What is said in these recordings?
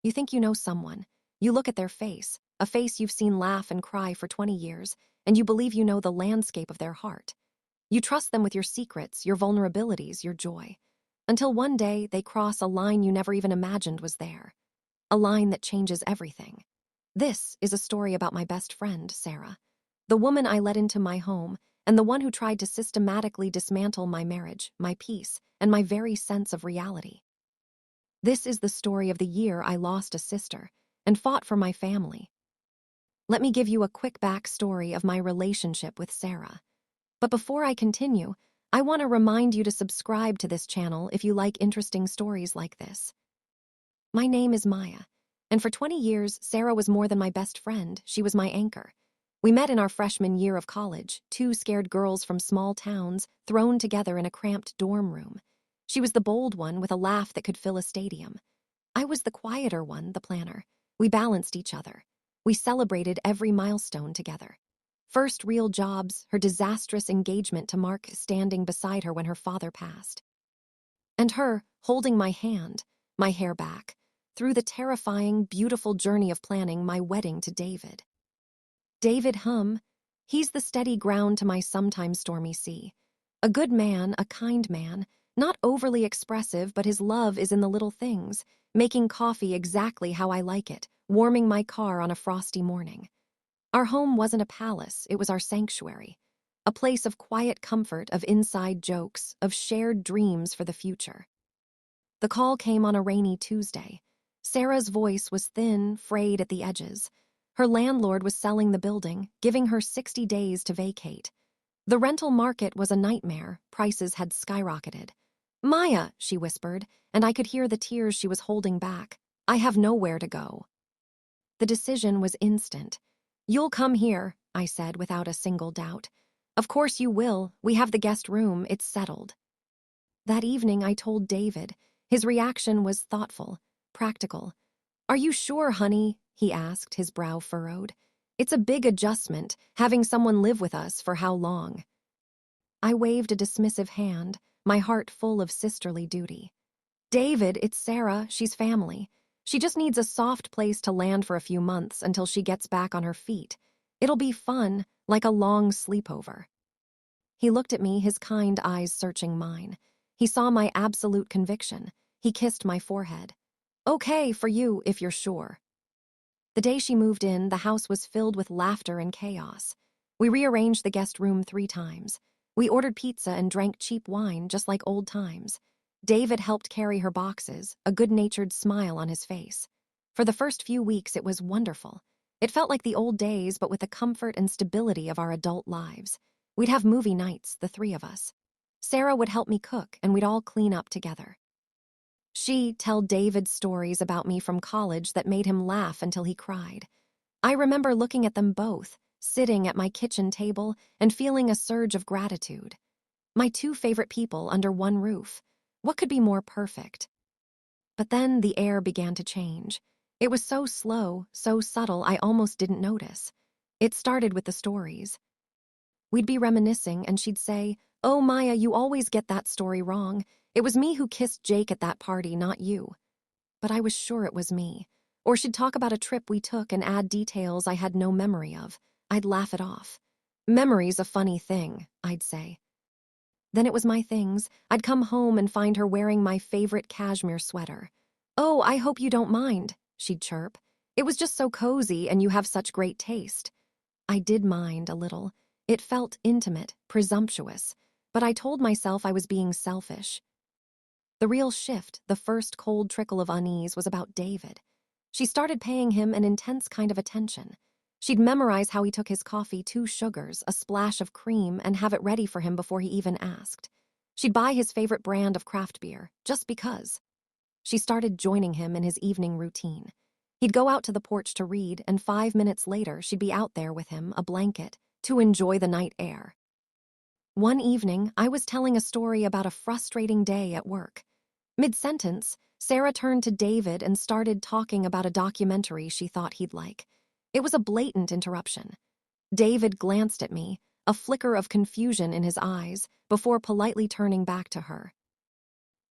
You think you know someone. You look at their face, a face you've seen laugh and cry for 20 years, and you believe you know the landscape of their heart. You trust them with your secrets, your vulnerabilities, your joy. Until one day, they cross a line you never even imagined was there. A line that changes everything. This is a story about my best friend, Sarah. The woman I let into my home, and the one who tried to systematically dismantle my marriage, my peace, and my very sense of reality. This is the story of the year I lost a sister and fought for my family. Let me give you a quick backstory of my relationship with Sarah. But before I continue, I want to remind you to subscribe to this channel if you like interesting stories like this. My name is Maya, and for 20 years, Sarah was more than my best friend. She was my anchor. We met in our freshman year of college, two scared girls from small towns thrown together in a cramped dorm room. She was the bold one with a laugh that could fill a stadium. I was the quieter one, the planner. We balanced each other. We celebrated every milestone together. First real jobs, her disastrous engagement to Mark standing beside her when her father passed. And her holding my hand, my hair back, through the terrifying, beautiful journey of planning my wedding to David. David he's the steady ground to my sometimes stormy sea. A good man, a kind man, not overly expressive, but his love is in the little things, making coffee exactly how I like it, warming my car on a frosty morning. Our home wasn't a palace, it was our sanctuary. A place of quiet comfort, of inside jokes, of shared dreams for the future. The call came on a rainy Tuesday. Sarah's voice was thin, frayed at the edges. Her landlord was selling the building, giving her 60 days to vacate. The rental market was a nightmare, prices had skyrocketed. "Maya," she whispered, and I could hear the tears she was holding back. "I have nowhere to go." The decision was instant. "You'll come here," I said without a single doubt. "Of course you will. We have the guest room. It's settled." That evening I told David. His reaction was thoughtful, practical. "Are you sure, honey?" he asked, his brow furrowed. "It's a big adjustment, having someone live with us for how long?" I waved a dismissive hand, my heart full of sisterly duty. "David, it's Sarah. She's family. She just needs a soft place to land for a few months until she gets back on her feet. It'll be fun, like a long sleepover." He looked at me, his kind eyes searching mine. He saw my absolute conviction. He kissed my forehead. "Okay, for you, if you're sure." The day she moved in, the house was filled with laughter and chaos. We rearranged the guest room 3 times. We ordered pizza and drank cheap wine, just like old times. David helped carry her boxes, a good-natured smile on his face. For the first few weeks, it was wonderful. It felt like the old days, but with the comfort and stability of our adult lives. We'd have movie nights, the 3 of us. Sarah would help me cook, and we'd all clean up together. She'd tell David stories about me from college that made him laugh until he cried. I remember looking at them both, sitting at my kitchen table and feeling a surge of gratitude. My 2 favorite people under one roof. What could be more perfect? But then the air began to change. It was so slow, so subtle, I almost didn't notice. It started with the stories. We'd be reminiscing, and she'd say, "Oh, Maya, you always get that story wrong. It was me who kissed Jake at that party, not you." But I was sure it was me. Or she'd talk about a trip we took and add details I had no memory of. I'd laugh it off. "Memory's a funny thing," I'd say. Then it was my things. I'd come home and find her wearing my favorite cashmere sweater. "Oh, I hope you don't mind," she'd chirp. "It was just so cozy, and you have such great taste." I did mind a little. It felt intimate, presumptuous, but I told myself I was being selfish. The real shift, the first cold trickle of unease, was about David. She started paying him an intense kind of attention. She'd memorize how he took his coffee, 2 sugars, a splash of cream, and have it ready for him before he even asked. She'd buy his favorite brand of craft beer, just because. She started joining him in his evening routine. He'd go out to the porch to read, and 5 minutes later she'd be out there with him, a blanket, to enjoy the night air. One evening, I was telling a story about a frustrating day at work. Mid-sentence, Sarah turned to David and started talking about a documentary she thought he'd like. It was a blatant interruption. David glanced at me, a flicker of confusion in his eyes, before politely turning back to her.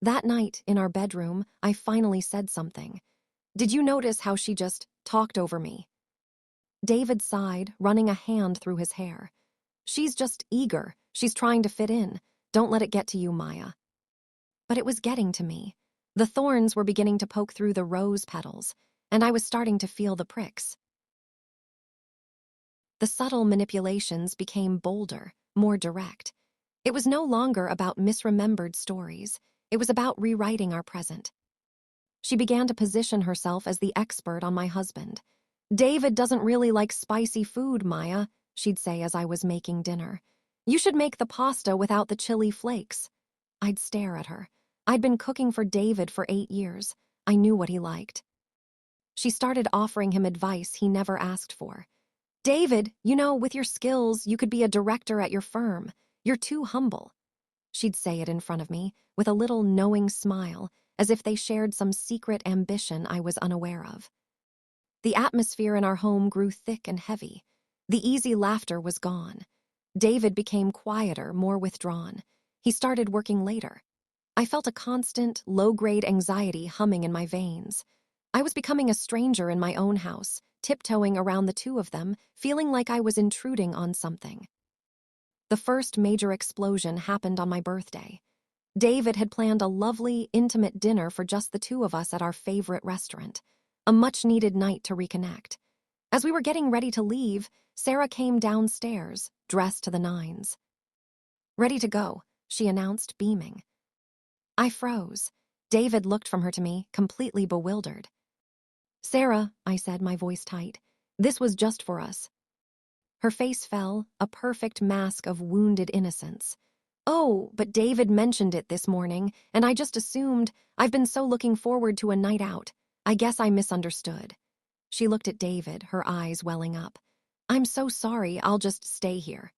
That night, in our bedroom, I finally said something. Did you notice how she just talked over me? David sighed, running a hand through his hair. She's just eager. She's trying to fit in. Don't let it get to you, Maya. But it was getting to me. The thorns were beginning to poke through the rose petals, and I was starting to feel the pricks. The subtle manipulations became bolder, more direct. It was no longer about misremembered stories. It was about rewriting our present. She began to position herself as the expert on my husband. David doesn't really like spicy food, Maya, she'd say as I was making dinner. You should make the pasta without the chili flakes. I'd stare at her. I'd been cooking for David for 8 years. I knew what he liked. She started offering him advice he never asked for. David, with your skills, you could be a director at your firm. You're too humble. She'd say it in front of me, with a little knowing smile, as if they shared some secret ambition I was unaware of. The atmosphere in our home grew thick and heavy. The easy laughter was gone. David became quieter, more withdrawn. He started working later. I felt a constant, low-grade anxiety humming in my veins. I was becoming a stranger in my own house, tiptoeing around the two of them, feeling like I was intruding on something. The first major explosion happened on my birthday. David had planned a lovely, intimate dinner for just the two of us at our favorite restaurant, a much-needed night to reconnect. As we were getting ready to leave, Sarah came downstairs, dressed to the nines. Ready to go, she announced, beaming. I froze. David looked from her to me, completely bewildered. Sarah, I said, my voice tight, this was just for us. Her face fell, a perfect mask of wounded innocence. Oh, but David mentioned it this morning, and I just assumed. I've been so looking forward to a night out. I guess I misunderstood. She looked at David, her eyes welling up. I'm so sorry, I'll just stay here.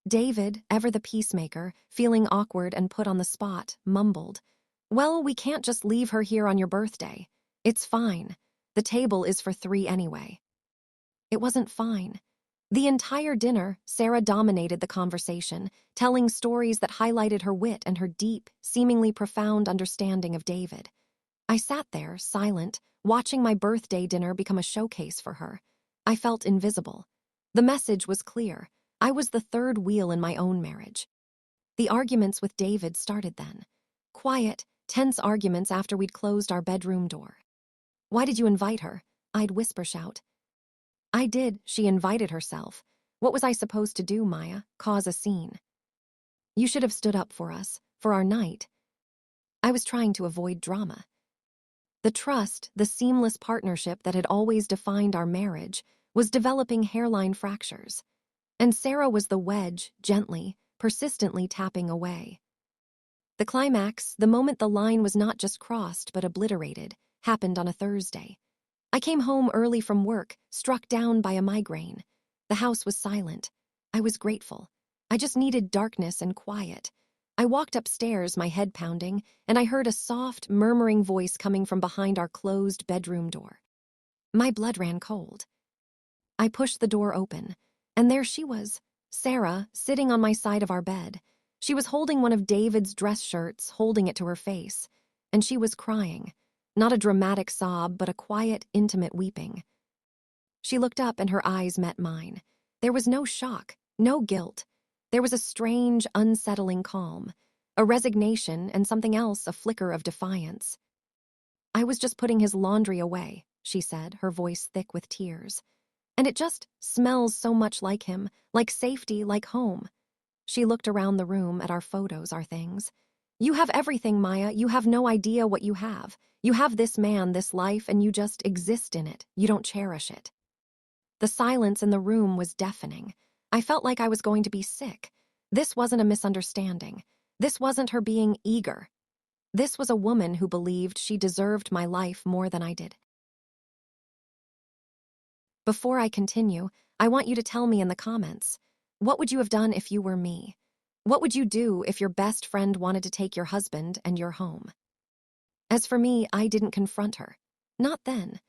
David, ever the peacemaker, feeling awkward and put on the spot, mumbled, Well, we can't just leave her here on your birthday. It's fine. The table is for 3 anyway. It wasn't fine. The entire dinner, Sarah dominated the conversation, telling stories that highlighted her wit and her deep, seemingly profound understanding of David. I sat there, silent, watching my birthday dinner become a showcase for her. I felt invisible. The message was clear. I was the third wheel in my own marriage. The arguments with David started then. Quiet, tense arguments after we'd closed our bedroom door. Why did you invite her? I'd whisper shout. I did, she invited herself. What was I supposed to do, Maya? Cause a scene. You should have stood up for us, for our night. I was trying to avoid drama. The trust, the seamless partnership that had always defined our marriage, was developing hairline fractures. And Sarah was the wedge, gently, persistently tapping away. The climax, the moment the line was not just crossed but obliterated, happened on a Thursday. I came home early from work, struck down by a migraine. The house was silent. I was grateful. I just needed darkness and quiet. I walked upstairs, my head pounding, and I heard a soft, murmuring voice coming from behind our closed bedroom door. My blood ran cold. I pushed the door open, and there she was, Sarah, sitting on my side of our bed. She was holding one of David's dress shirts, holding it to her face, and she was crying. Not a dramatic sob, but a quiet, intimate weeping. She looked up and her eyes met mine. There was no shock, no guilt. There was a strange, unsettling calm, a resignation, and something else, a flicker of defiance. I was just putting his laundry away, she said, her voice thick with tears. And it just smells so much like him, like safety, like home. She looked around the room at our photos, our things. You have everything, Maya. You have no idea what you have. You have this man, this life, and you just exist in it. You don't cherish it. The silence in the room was deafening. I felt like I was going to be sick. This wasn't a misunderstanding. This wasn't her being eager. This was a woman who believed she deserved my life more than I did. Before I continue, I want you to tell me in the comments, what would you have done if you were me? What would you do if your best friend wanted to take your husband and your home? As for me, I didn't confront her. Not then.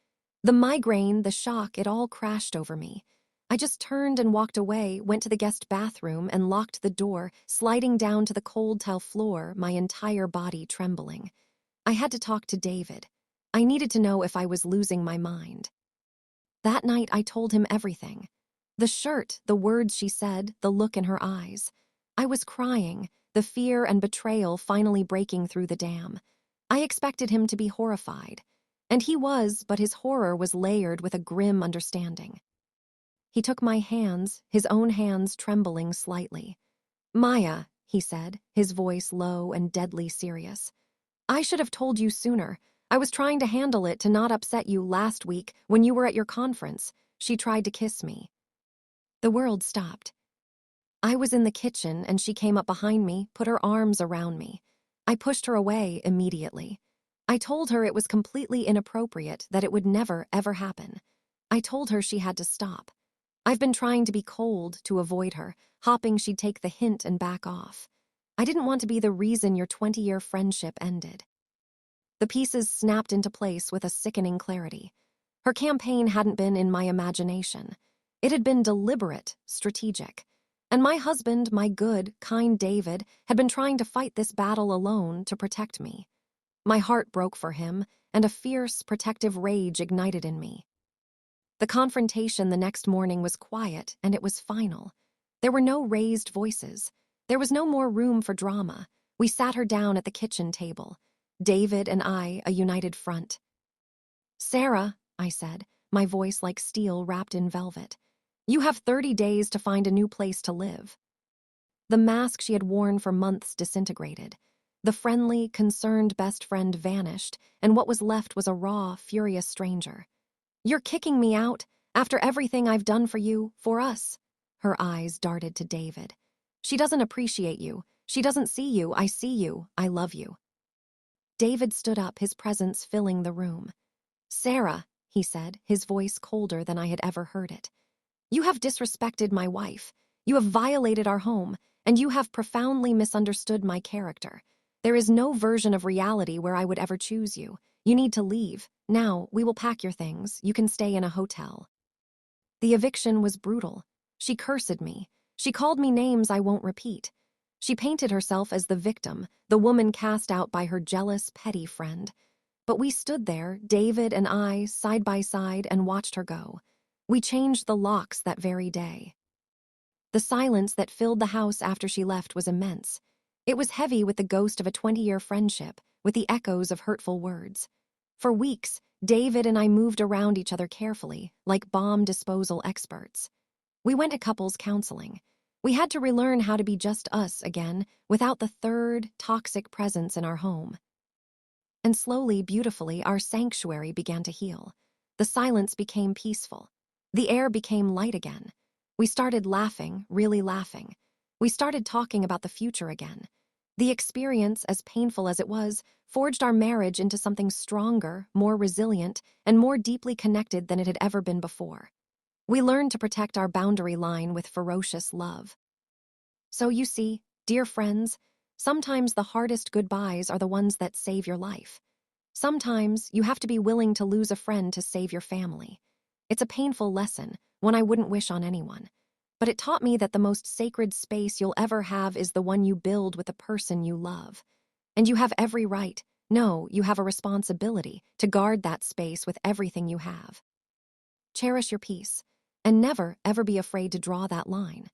The migraine, the shock, it all crashed over me. I just turned and walked away, went to the guest bathroom and locked the door, sliding down to the cold tile floor, my entire body trembling. I had to talk to David. I needed to know if I was losing my mind. That night, I told him everything. The shirt, the words she said, the look in her eyes. I was crying, the fear and betrayal finally breaking through the dam. I expected him to be horrified. And he was, but his horror was layered with a grim understanding. He took my hands, his own hands trembling slightly. "Maya," he said, his voice low and deadly serious. "I should have told you sooner. I was trying to handle it to not upset you last week when you were at your conference." She tried to kiss me. The world stopped. I was in the kitchen and she came up behind me, put her arms around me. I pushed her away immediately. I told her it was completely inappropriate, that it would never, ever happen. I told her she had to stop. I've been trying to be cold to avoid her, hoping she'd take the hint and back off. I didn't want to be the reason your 20-year friendship ended. The pieces snapped into place with a sickening clarity. Her campaign hadn't been in my imagination. It had been deliberate, strategic. And my husband, my good, kind David, had been trying to fight this battle alone to protect me. My heart broke for him, and a fierce, protective rage ignited in me. The confrontation the next morning was quiet, and it was final. There were no raised voices. There was no more room for drama. We sat her down at the kitchen table. David and I, a united front. "Sarah," I said, my voice like steel wrapped in velvet, "you have 30 days to find a new place to live." The mask she had worn for months disintegrated. The friendly, concerned best friend vanished, and what was left was a raw, furious stranger. "You're kicking me out after everything I've done for you, for us." Her eyes darted to David. "She doesn't appreciate you. She doesn't see you. I see you. I love you." David stood up, his presence filling the room. "Sarah," he said, his voice colder than I had ever heard it, "you have disrespected my wife. You have violated our home, and you have profoundly misunderstood my character. There is no version of reality where I would ever choose you. You need to leave. Now, we will pack your things. You can stay in a hotel." The eviction was brutal. She cursed me. She called me names I won't repeat. She painted herself as the victim, the woman cast out by her jealous, petty friend. But we stood there, David and I, side by side, and watched her go. We changed the locks that very day. The silence that filled the house after she left was immense. It was heavy with the ghost of a 20-year friendship, with the echoes of hurtful words. For weeks, David and I moved around each other carefully, like bomb disposal experts. We went to couples counseling. We had to relearn how to be just us again, without the third, toxic presence in our home. And slowly, beautifully, our sanctuary began to heal. The silence became peaceful. The air became light again. We started laughing, really laughing. We started talking about the future again. The experience, as painful as it was, forged our marriage into something stronger, more resilient, and more deeply connected than it had ever been before. We learned to protect our boundary line with ferocious love. So you see, dear friends, sometimes the hardest goodbyes are the ones that save your life. Sometimes you have to be willing to lose a friend to save your family. It's a painful lesson, one I wouldn't wish on anyone. But it taught me that the most sacred space you'll ever have is the one you build with the person you love. And you have every right, no, you have a responsibility to guard that space with everything you have. Cherish your peace, and never, ever be afraid to draw that line.